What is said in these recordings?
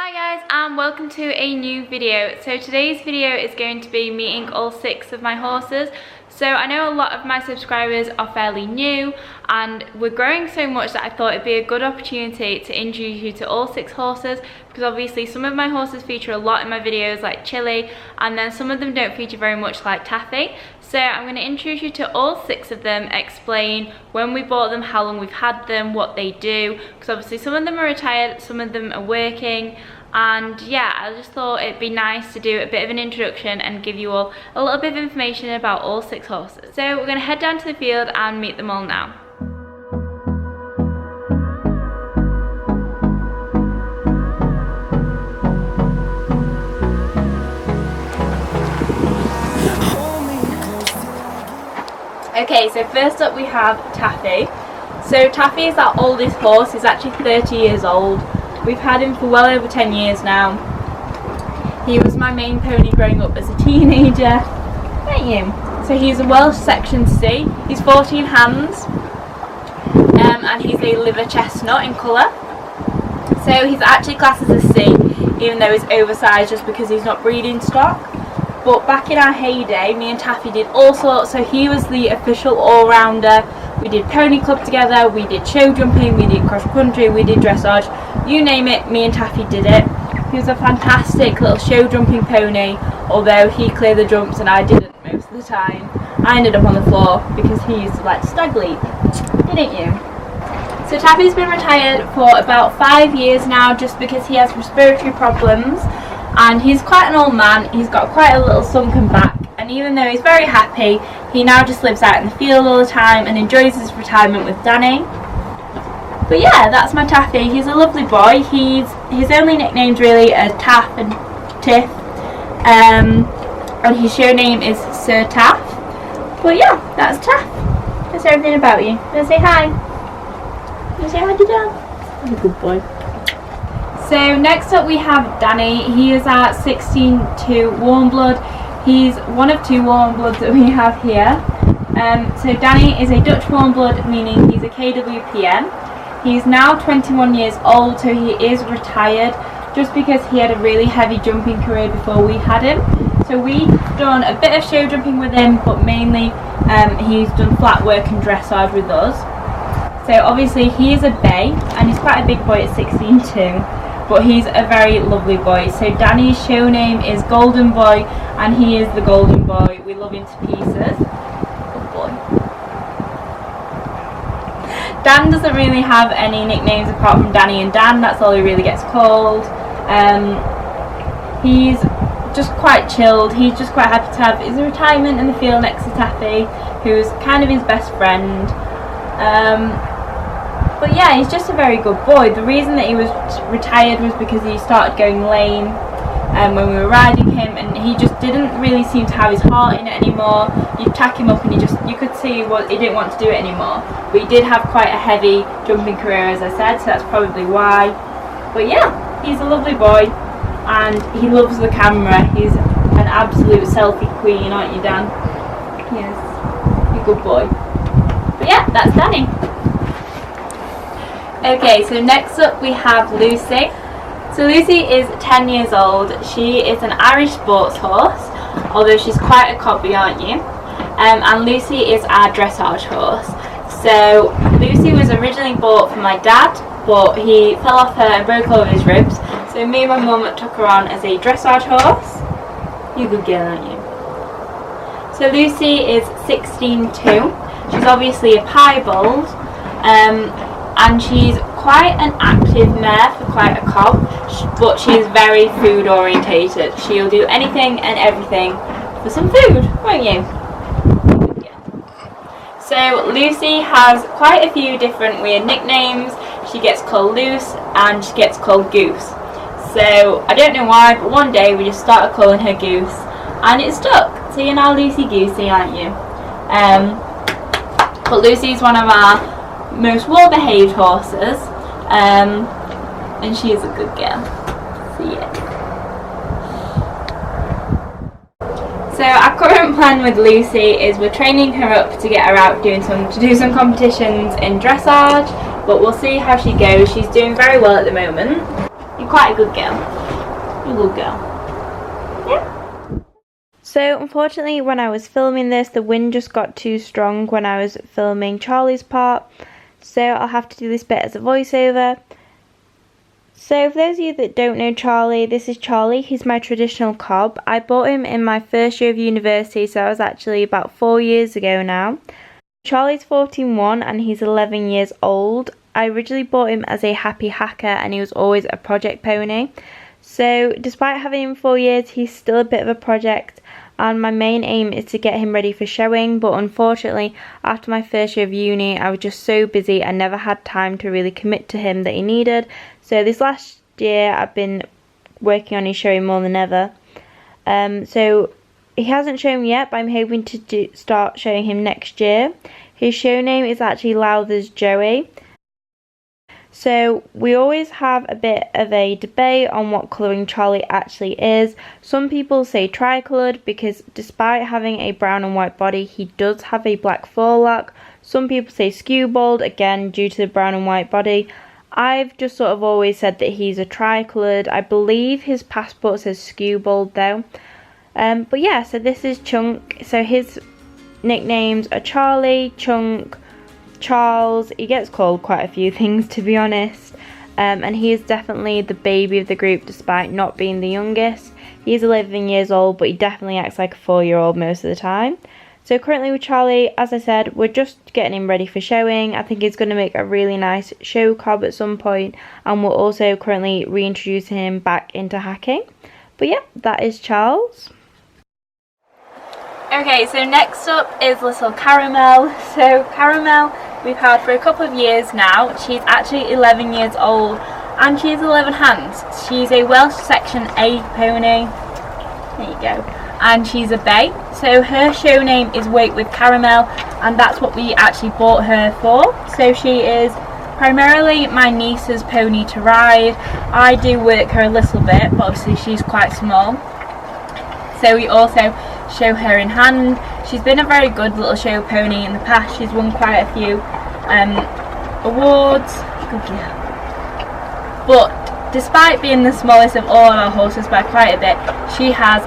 Hi guys, and welcome to a new video. So today's video is going to be meeting all 6 of my horses. So I know a lot of my subscribers are fairly new and we're growing so much that I thought it'd be a good opportunity to introduce you to all 6 horses, because obviously some of my horses feature a lot in my videos like Chili, and then some of them don't feature very much like Taffy. So I'm going to introduce you to all 6 of them, explain when we bought them, how long we've had them, what they do, because obviously some of them are retired, some of them are working. And yeah, I just thought it'd be nice to do a bit of an introduction and give you all a little bit of information about all 6 horses. So we're going to head down to the field and meet them all now. Okay, so first up we have Taffy. So Taffy is our oldest horse. He's actually 30 years old. We've had him for well over 10 years now. He was my main pony growing up as a teenager. Thank you. So he's a Welsh Section C. He's 14 hands. And he's a liver chestnut in colour. So he's actually classed as a C, even though he's oversized just because he's not breeding stock. But back in our heyday, me and Taffy did all sorts. So he was the official all-rounder. We did pony club together, we did show jumping, we did cross country, we did dressage. You name it, me and Taffy did it. He was a fantastic little show jumping pony, although he cleared the jumps and I didn't most of the time. I ended up on the floor because he used to like to stag leap, didn't you? So Taffy's been retired for about 5 years now, just because he has respiratory problems. And he's quite an old man, he's got quite a little sunken back, and even though he's very happy, he now just lives out in the field all the time and enjoys his retirement with Danny. But yeah, that's my Taffy. He's a lovely boy. His only nicknames really are Taff and Tiff, and his show name is Sir Taff. But yeah, that's Taff. That's everything about you. Gonna say hi? Gonna say hi to Dad? He's a good boy. So next up we have Danny. He is our 16-2 warm blood. He's one of 2 warm bloods that we have here. So Danny is a Dutch warm blood, meaning he's a KWPN. He's now 21 years old, so he is retired, just because he had a really heavy jumping career before we had him. So we've done a bit of show jumping with him, but mainly he's done flat work and dressage with us. So obviously he is a bay, and he's quite a big boy at 16-2. But he's a very lovely boy. So Danny's show name is Golden Boy, and he is the Golden Boy. We love him to pieces. Good boy. Dan doesn't really have any nicknames apart from Danny and Dan. That's all he really gets called. He's just quite chilled. He's just quite happy to have his retirement in the field next to Taffy, who's kind of his best friend. But yeah, he's just a very good boy. The reason that he was retired was because he started going lame when we were riding him, and he just didn't really seem to have his heart in it anymore. You'd tack him up and you could see he didn't want to do it anymore. But he did have quite a heavy jumping career, as I said, so that's probably why. But yeah, he's a lovely boy and he loves the camera. He's an absolute selfie queen, aren't you, Dan? Yes, you're a good boy. But yeah, that's Danny. Okay, so next up we have Lucy. So Lucy is 10 years old. She is an Irish sports horse, although she's quite a cobby, aren't you? And Lucy is our dressage horse. So Lucy was originally bought for my dad, but he fell off her and broke all of his ribs. So me and my mum took her on as a dressage horse. You're a good girl, aren't you? So Lucy is 16-2. She's obviously a piebald. And she's quite an active mare for quite a cob, but she's very food orientated. She'll do anything and everything for some food, won't you? Yeah. So Lucy has quite a few different weird nicknames. She gets called Loose and she gets called Goose. So I don't know why, but one day we just started calling her Goose and it stuck. So you're now Lucy Goosey, aren't you? But Lucy's one of our most well-behaved horses, and she is a good girl. So yeah. So our current plan with Lucy is we're training her up to get her out to do some competitions in dressage, but we'll see how she goes. She's doing very well at the moment. You're quite a good girl. You're a good girl. Yeah. So unfortunately when I was filming this, the wind just got too strong when I was filming Charlie's part. So I'll have to do this bit as a voiceover. So for those of you that don't know Charlie, this is Charlie. He's my traditional cob. I bought him in my first year of university, so that was actually about 4 years ago now. Charlie's 14-1 and he's 11 years old. I originally bought him as a happy hacker and he was always a project pony. So despite having him 4 years, he's still a bit of a project, and my main aim is to get him ready for showing, but unfortunately after my first year of uni I was just so busy and never had time to really commit to him that he needed. So this last year I've been working on his showing more than ever. So he hasn't shown yet, but I'm hoping to start showing him next year. His show name is actually Lowther's Joey. So we always have a bit of a debate on what colouring Charlie actually is. Some people say tricoloured because despite having a brown and white body, he does have a black forelock. Some people say skewbald, again due to the brown and white body. I've just sort of always said that he's a tricoloured. I believe his passport says skewbald though. But yeah, so this is Chunk. So his nicknames are Charlie, Chunk, Charles. He gets called quite a few things to be honest, and he is definitely the baby of the group despite not being the youngest. He's 11 years old, but he definitely acts like a 4-year-old most of the time. So currently with Charlie, as I said, we're just getting him ready for showing. I think he's going to make a really nice show cob at some point, and we're also currently reintroducing him back into hacking. But yeah, that is Charles. Okay, so next up is little Caramel. So Caramel we've had for a couple of years now. She's actually 11 years old and she has 11 hands. She's a Welsh section A pony. There you go. And she's a bay. So her show name is Wait with Caramel, and that's what we actually bought her for. So she is primarily my niece's pony to ride. I do work her a little bit, but obviously she's quite small. So we also show her in hand. She's been a very good little show pony in the past. She's won quite a few awards. Good girl. But despite being the smallest of all our horses by quite a bit, she has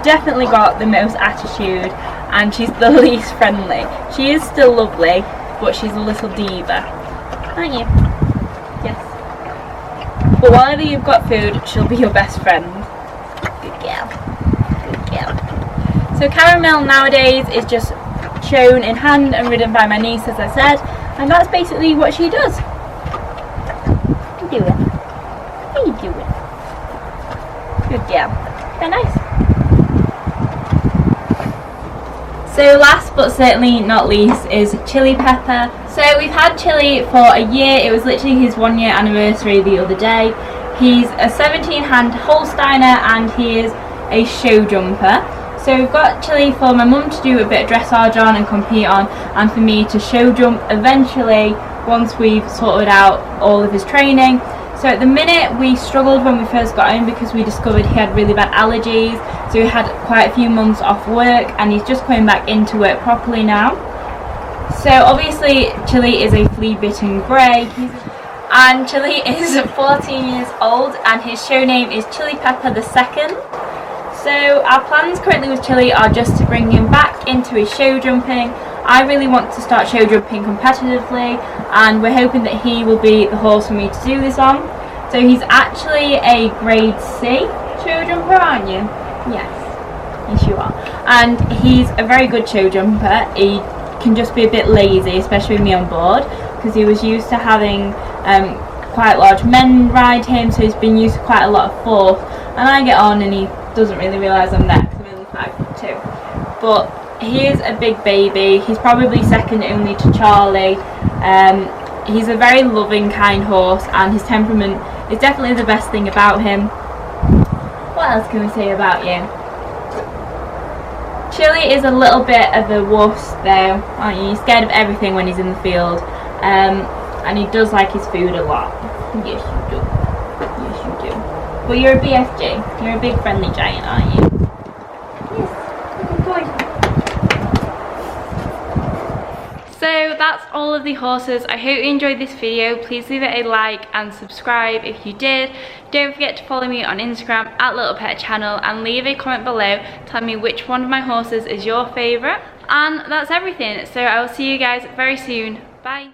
definitely got the most attitude and she's the least friendly. She is still lovely, but she's a little diva. Aren't you? Yes. But whenever you've got food, she'll be your best friend. Good girl. Good girl. So Caramel nowadays is just shown in hand and ridden by my niece, as I said, and that's basically what she does. What are you doing? What are you doing? Good girl. Very nice. So last but certainly not least is Chili Pepper. So we've had Chili for a year. It was literally his 1-year anniversary the other day. He's a 17-hand Holsteiner and he is a show jumper. So we've got Chili for my mum to do a bit of dressage on and compete on, and for me to show jump eventually once we've sorted out all of his training. So at the minute we struggled when we first got him because we discovered he had really bad allergies, so we had quite a few months off work and he's just coming back into work properly now. So obviously Chili is a flea bitten grey, and Chili is 14 years old and his show name is Chili Pepper II. So our plans currently with Chili are just to bring him back into his show jumping. I really want to start show jumping competitively and we're hoping that he will be the horse for me to do this on. So he's actually a grade C show jumper, aren't you? Yes. Yes you are. And he's a very good show jumper. He can just be a bit lazy, especially with me on board, because he was used to having quite large men ride him, so he's been used to quite a lot of force. And I get on and he doesn't really realise I'm there because I'm only 5'2". But he is a big baby. He's probably second only to Charlie. He's a very loving, kind horse, and his temperament is definitely the best thing about him. What else can we say about you? Chili is a little bit of a wuss though, aren't you? He's scared of everything when he's in the field, and he does like his food a lot. Yes you do. Yes you do. But you're a BFG. You're a big friendly giant, aren't you? Yes. Good boy. So that's all of the horses. I hope you enjoyed this video. Please leave it a like and subscribe if you did. Don't forget to follow me on Instagram at Lilpetchannel and leave a comment below telling me which one of my horses is your favourite. And that's everything. So I will see you guys very soon. Bye.